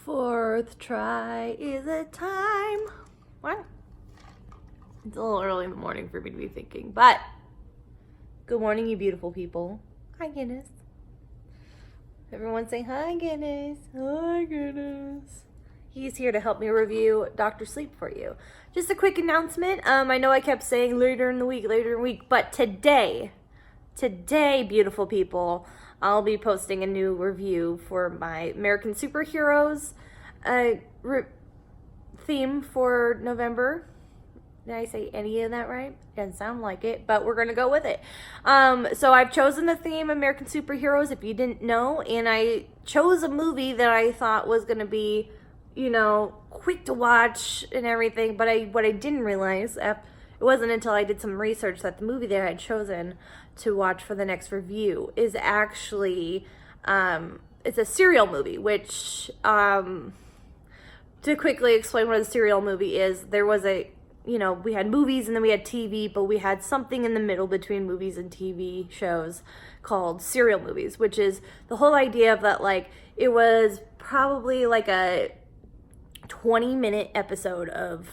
Fourth try is a time. What? It's a little early in the morning for me to be thinking, but good morning, you beautiful people. Hi, Guinness. Everyone say hi, Guinness. Hi, Guinness. He's here to help me review Dr. Sleep for you. Just a quick announcement. I know I kept saying later in the week, but today, beautiful people, I'll be posting a new review for my American superheroes theme for November. Did I say any of that right? Doesn't sound like it, but we're gonna go with it. So I've chosen the theme American superheroes, if you didn't know, and I chose a movie that I thought was gonna be, quick to watch and everything, but what I didn't realize, it wasn't until I did some research, that the movie that I had chosen to watch for the next review is actually, it's a serial movie, which, to quickly explain what a serial movie is, there was we had movies and then we had TV, but we had something in the middle between movies and TV shows called serial movies, which is the whole idea of that, it was probably like a 20-minute episode of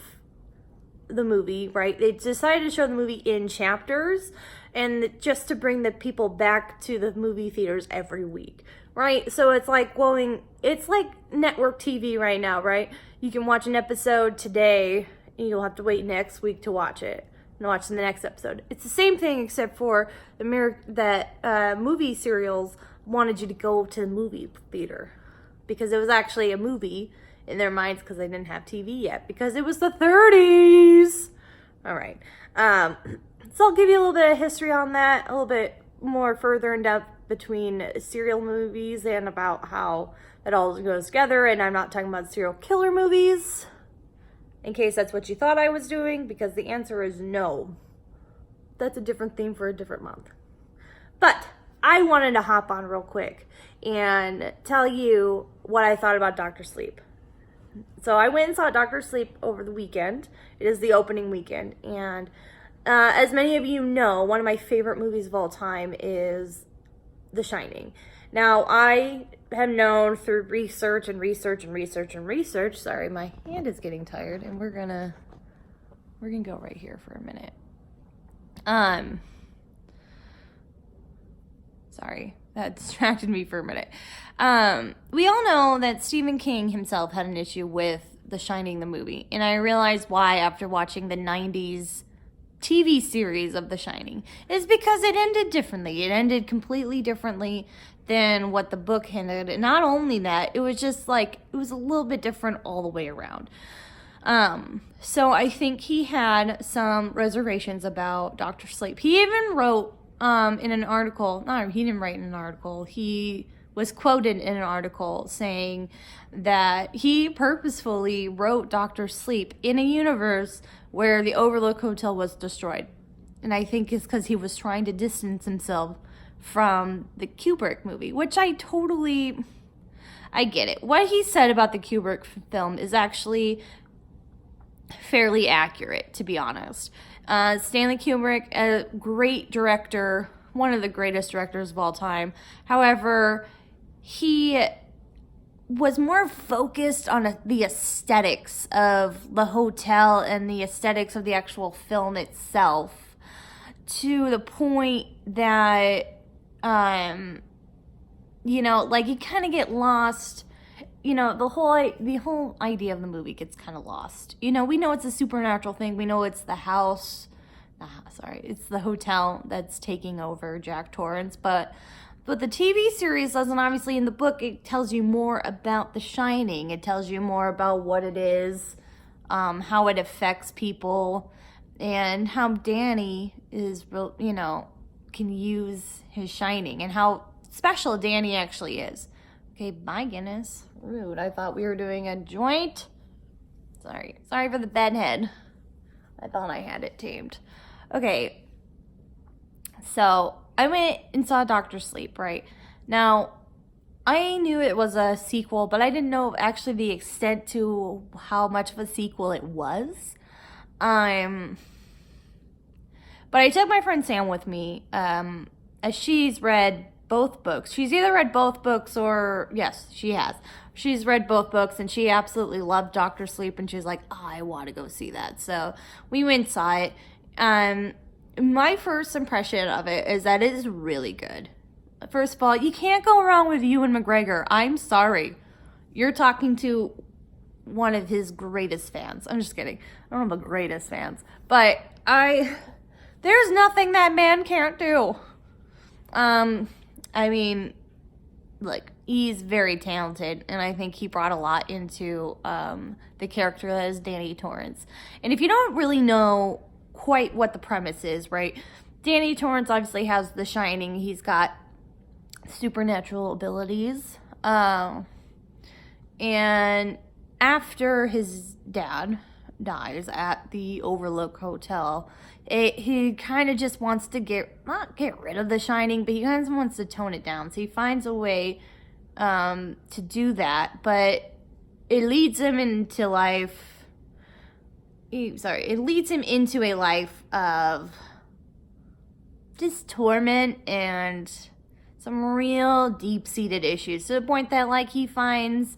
the movie, right? They decided to show the movie in chapters, and just to bring the people back to the movie theaters every week, right? So it's like network TV right now, right? You can watch an episode today, and you'll have to wait next week to watch it and watch the next episode. It's the same thing, except for movie serials wanted you to go to the movie theater because it was actually a movie in their minds, because they didn't have TV yet, because it was the 30s. All right. So I'll give you a little bit of history on that, a little bit more further in depth between serial movies and about how it all goes together. And I'm not talking about serial killer movies, in case that's what you thought I was doing, because the answer is no. That's a different theme for a different month. But I wanted to hop on real quick and tell you what I thought about Dr. Sleep. So I went and saw Dr. Sleep over the weekend. It is the opening weekend. And as many of you know, one of my favorite movies of all time is The Shining. Now, I have known through research, sorry, my hand is getting tired, and we're gonna go right here for a minute. Sorry, that distracted me for a minute. We all know that Stephen King himself had an issue with The Shining, the movie, and I realized why after watching the 90s TV series of The Shining. Is because it ended differently. It ended completely differently than what the book ended. And not only that, it was just it was a little bit different all the way around. So I think he had some reservations about Dr. Sleep. He even wrote in an article, he didn't write in an article, he was quoted in an article saying that he purposefully wrote Dr. Sleep in a universe where the Overlook Hotel was destroyed. And I think it's because he was trying to distance himself from the Kubrick movie, which I get it. What he said about the Kubrick film is actually fairly accurate, to be honest. Stanley Kubrick, a great director, one of the greatest directors of all time. However, he was more focused on the aesthetics of the hotel and the aesthetics of the actual film itself, to the point that, you kind of get lost. The whole idea of the movie gets kind of lost. We know it's a supernatural thing. We know it's the house. It's the hotel that's taking over Jack Torrance. But the TV series doesn't, obviously. In the book, it tells you more about The Shining. It tells you more about what it is, how it affects people, and how Danny is, can use his shining, and how special Danny actually is. Okay, bye, Guinness. Rude. I thought we were doing a joint. Sorry for the bedhead. I thought I had it tamed. Okay, so I went and saw Dr. Sleep, right? Now, I knew it was a sequel, but I didn't know actually the extent to how much of a sequel it was. But I took my friend Sam with me, as she's read both books. She's either read both books or, yes, she has. She's read both books, and she absolutely loved Dr. Sleep, and she's like, oh, I want to go see that. So we went and saw it. My first impression of it is that it is really good. First of all, you can't go wrong with Ewan McGregor. I'm sorry. You're talking to one of his greatest fans. I'm just kidding. I don't know the greatest fans. But there's nothing that man can't do. I mean, like, he's very talented, and I think he brought a lot into the character that is Danny Torrance. And if you don't really know quite what the premise is, right? Danny Torrance obviously has The Shining. He's got supernatural abilities. And after his dad dies at the Overlook Hotel, he kind of just wants to not get rid of The Shining, but he kind of wants to tone it down. So he finds a way to do that, but it leads him into life. It leads him into a life of just torment and some real deep-seated issues, to the point that, like, he finds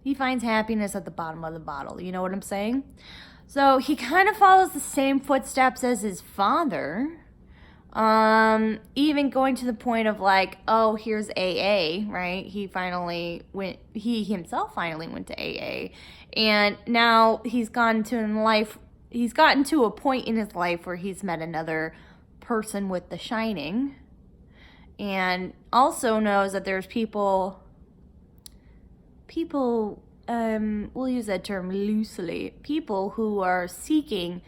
happiness at the bottom of the bottle. You know what I'm saying? So he kind of follows the same footsteps as his father. Even going to the point of, like, oh, here's AA, right? He himself finally went to AA. And now he's gotten to a point in his life where he's met another person with The Shining. And also knows that there's people, we'll use that term loosely, people who are seeking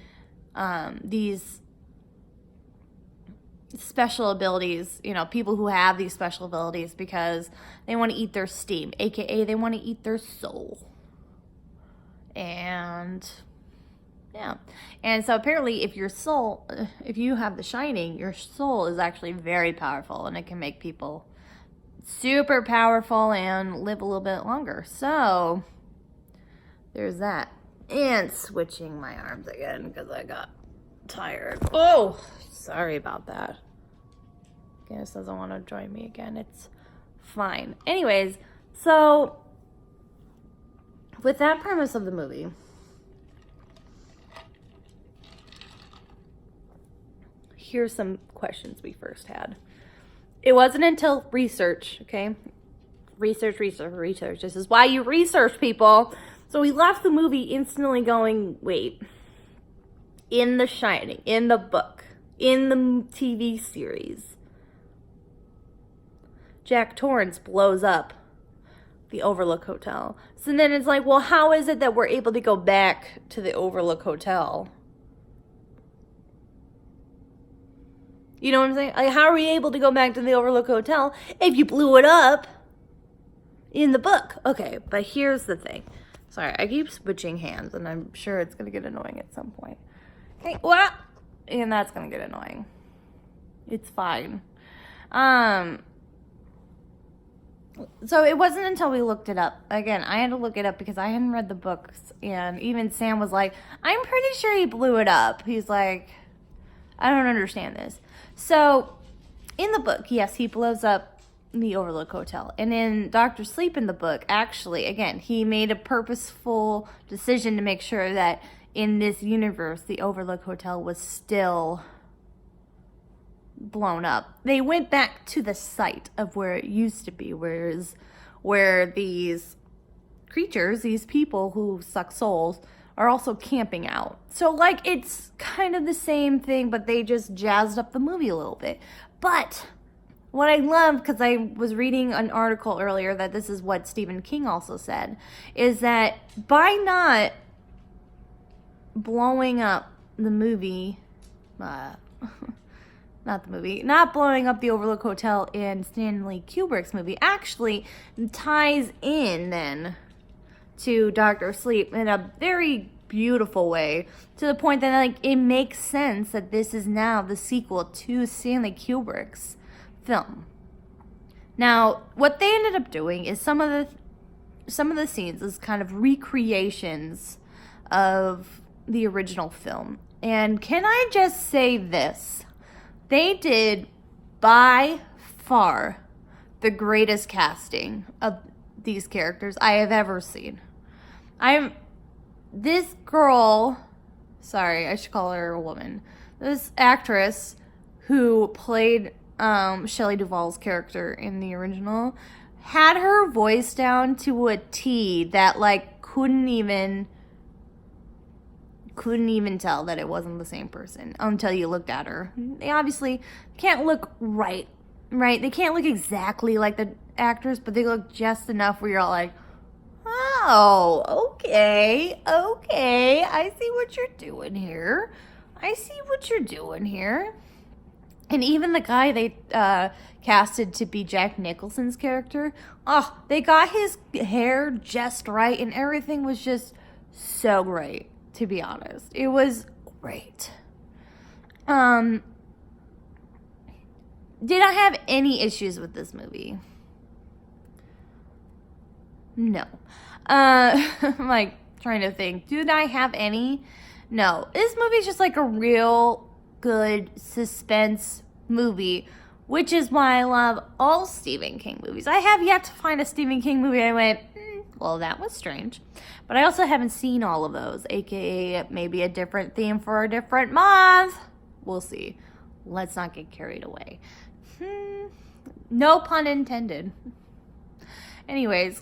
these special abilities, people who have these special abilities because they want to eat their steam, aka they want to eat their soul. And yeah. And so apparently if you have The Shining, your soul is actually very powerful, and it can make people super powerful and live a little bit longer. So there's that. And switching my arms again because I got tired. Oh, sorry about that. Guess doesn't want to join me again. It's fine. Anyways, so with that premise of the movie, here's some questions we first had. It wasn't until research, okay? Research. This is why you research, people. So we left the movie instantly going, wait. In The Shining, in the book, in the TV series, Jack Torrance blows up the Overlook Hotel. So then it's like, well, how is it that we're able to go back to the Overlook Hotel? You know what I'm saying? Like, how are we able to go back to the Overlook Hotel if you blew it up in the book? Okay, but here's the thing. Sorry, I keep switching hands, and I'm sure it's going to get annoying at some point. Okay, what? And that's going to get annoying. It's fine. So it wasn't until we looked it up. Again, I had to look it up because I hadn't read the books, and even Sam was like, I'm pretty sure he blew it up. He's like, I don't understand this. So, in the book, yes, he blows up the Overlook Hotel. And in Dr. Sleep in the book, actually, again, he made a purposeful decision to make sure that in this universe, the Overlook Hotel was still blown up. They went back to the site of where it used to be, where these creatures, these people who suck souls, are also camping out. So, like, it's kind of the same thing, but they just jazzed up the movie a little bit. But what I love, because I was reading an article earlier that this is what Stephen King also said, is that by not blowing up the movie, not blowing up the Overlook Hotel in Stanley Kubrick's movie, actually ties in then to Dr. Sleep in a very beautiful way, to the point that, like, it makes sense that this is now the sequel to Stanley Kubrick's film. Now, what they ended up doing is some of the scenes is kind of recreations of the original film. And can I just say this? They did by far the greatest casting of these characters I have ever seen. This girl, sorry, I should call her a woman. This actress who played Shelley Duvall's character in the original had her voice down to a T that like couldn't even tell that it wasn't the same person until you looked at her. They obviously can't look right? They can't look exactly like the actors, but they look just enough where you're all like, oh, okay, I see what you're doing here. And even the guy they casted to be Jack Nicholson's character, they got his hair just right, and everything was just so great, to be honest. It was great. Did I have any issues with this movie? No. I'm like trying to think. Did I have any? No. This movie's just like a real good suspense movie, which is why I love all Stephen King movies. I have yet to find a Stephen King movie I went, well, that was strange. But I also haven't seen all of those, aka maybe a different theme for a different month. We'll see. Let's not get carried away. No pun intended. Anyways,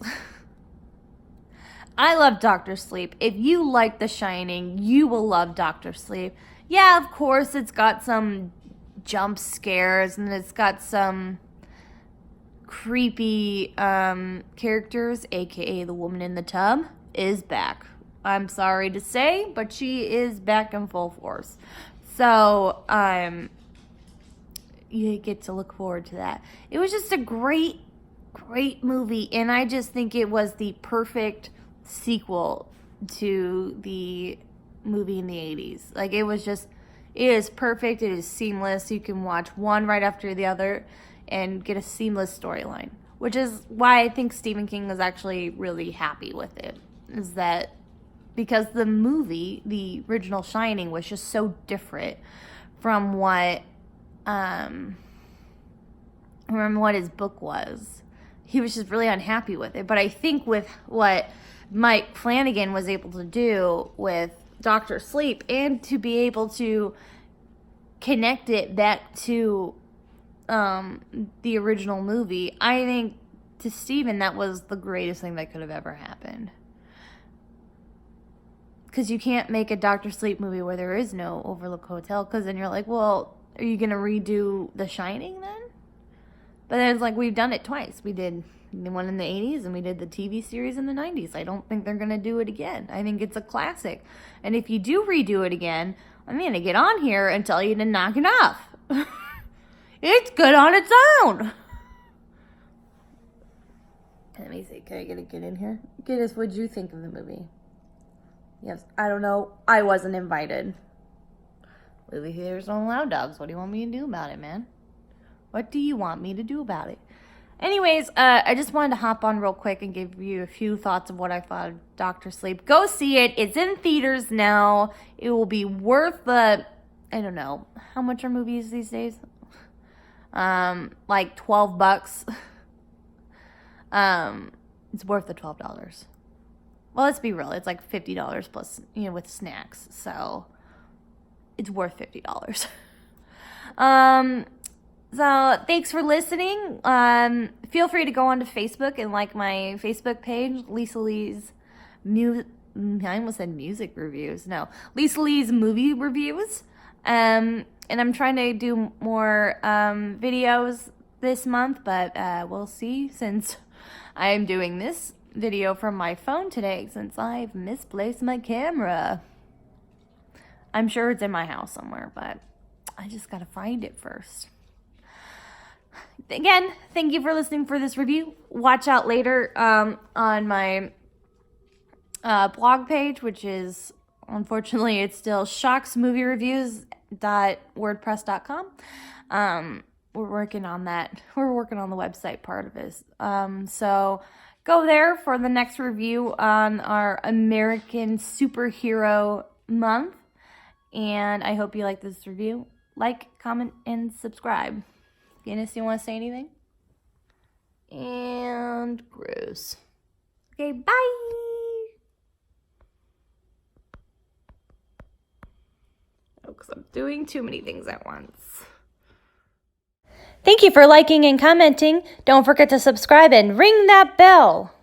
I love Dr. Sleep. If you like The Shining, you will love Dr. Sleep. Yeah, of course, it's got some jump scares and it's got some creepy characters, aka the woman in the tub is back. I'm sorry to say, but she is back in full force. So, you get to look forward to that. It was just a great movie, and I just think it was the perfect sequel to the movie in the 80s. Like, it is perfect, it is seamless. You can watch one right after the other and get a seamless storyline, which is why I think Stephen King was actually really happy with it, is that because the movie, the original Shining, was just so different from what his book was. He was just really unhappy with it. But I think with what Mike Flanagan was able to do with Dr. Sleep, and to be able to connect it back to the original movie, I think to Stephen that was the greatest thing that could have ever happened. Because you can't make a Dr. Sleep movie where there is no Overlook Hotel, because then you're like, well, are you going to redo The Shining then? But then it's like, we've done it twice. We did the one in the 80s and we did the TV series in the 90s. I don't think they're going to do it again. I think it's a classic. And if you do redo it again, I'm going to get on here and tell you to knock it off. It's good on its own. Let me see. Can I get in here? Get us, what'd you think of the movie? Yes, I don't know. I wasn't invited. Movie theaters don't allow dogs. What do you want me to do about it, man? What do you want me to do about it? Anyways, I just wanted to hop on real quick and give you a few thoughts of what I thought of Dr. Sleep. Go see it. It's in theaters now. It will be worth the, I don't know, how much are movies these days? Like $12. It's worth the $12. Well, let's be real. It's like $50 plus, with snacks. So it's worth $50. So thanks for listening. Feel free to go onto Facebook and like my Facebook page, Lisa Lee's I almost said music reviews. No, Lisa Lee's movie reviews. And I'm trying to do more videos this month, but we'll see, since I am doing this video from my phone today, since I've misplaced my camera. I'm sure it's in my house somewhere, but I just gotta find it first. Again, thank you for listening for this review. Watch out later on my blog page, which is, unfortunately, it's still shocksmoviereviews.wordpress.com. We're working on that. We're working on the website part of it. So go there for the next review on our American Superhero Month. And I hope you like this review. Like, comment, and subscribe. Guinness, you want to say anything? and gross. Okay, bye. Oh, because I'm doing too many things at once. Thank you for liking and commenting. Don't forget to subscribe and ring that bell.